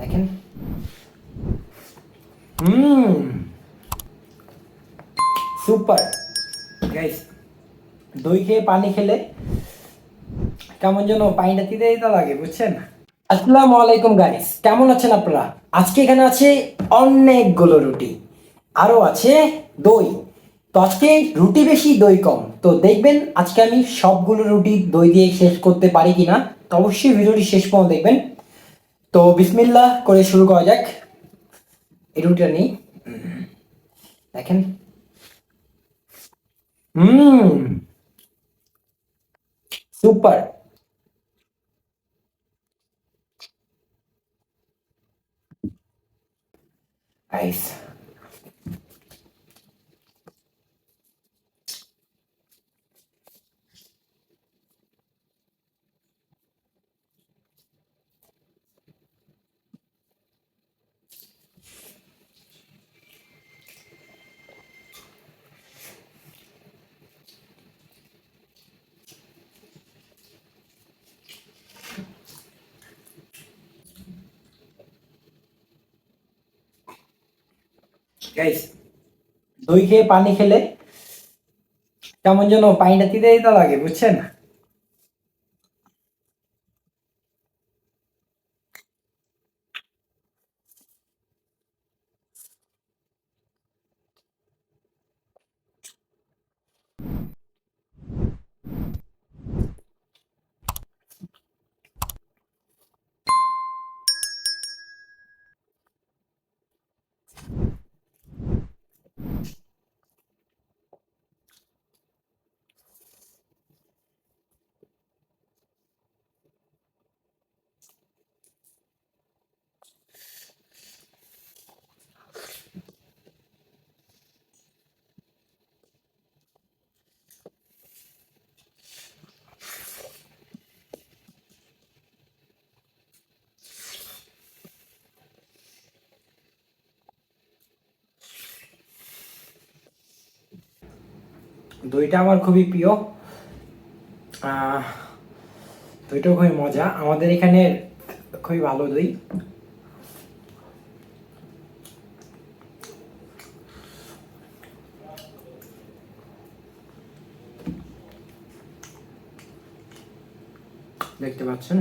দেখেন। Super guys, দই খেয়ে পানি খেলে কেমন যেন পানিটা তিতে তিতে লাগে, বুঝছেন? আসসালামু আলাইকুম গাইস, কেমন আছেন আপনারা? আজকে এখানে আছে অনেকগুলো রুটি, আরো আছে দই। তো আজকে রুটি বেশি দই কম, তো দেখবেন আজকে আমি সবগুলো রুটি দই দিয়ে শেষ করতে পারি কিনা। তো অবশ্যই ভিডিওটি শেষ পর্যন্ত দেখবেন। তো বিসমিল্লাহ করে শুরু করা যাক। এই রুটিটা নিই, দেখেন। হুম, সুপার। নাইস। গাইস, দই খেয়ে পানি খেলে কেমন যেন পানিটা তিতে তিতে লাগে, বুঝছেন? দইটা আমার খুবই প্রিয়। দইটাও খুবই মজা, আমাদের এখানে খুবই ভালো দই। দেখতে পাচ্ছেন।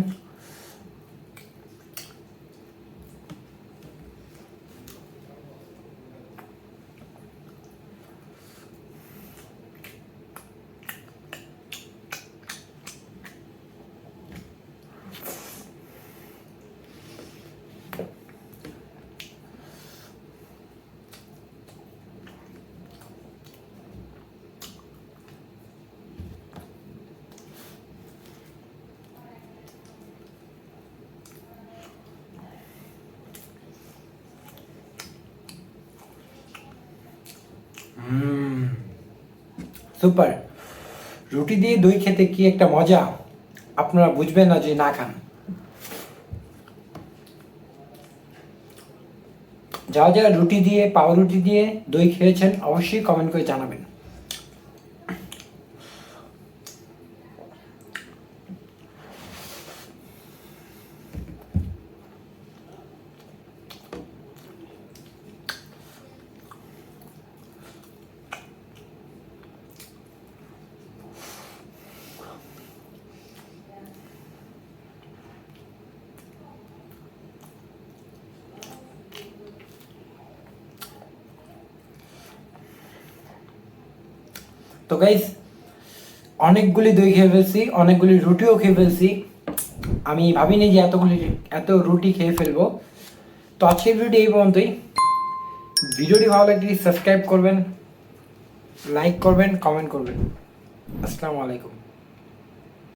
সুপার। রুটি দিয়ে দই খেতে কি একটা মজা, আপনারা বুঝবেন না যদি না খান। যারা যারা রুটি দিয়ে, পাউরুটি দিয়ে দই খেয়েছেন অবশ্যই কমেন্ট করে জানাবেন। তো গাইস, অনেকগুলি দই খেয়ে ফেলছি, অনেকগুলি রুটিও খেয়ে ফেলছি। আমি ভাবিনি যে এত রুটি খেয়ে ফেলবো। তো আজকের ভিডিওটি এই পর্যন্তই। ভিডিওটি ভালো লাগলে সাবস্ক্রাইব করবেন, লাইক করবেন, কমেন্ট করবেন। আসসালামু আলাইকুম।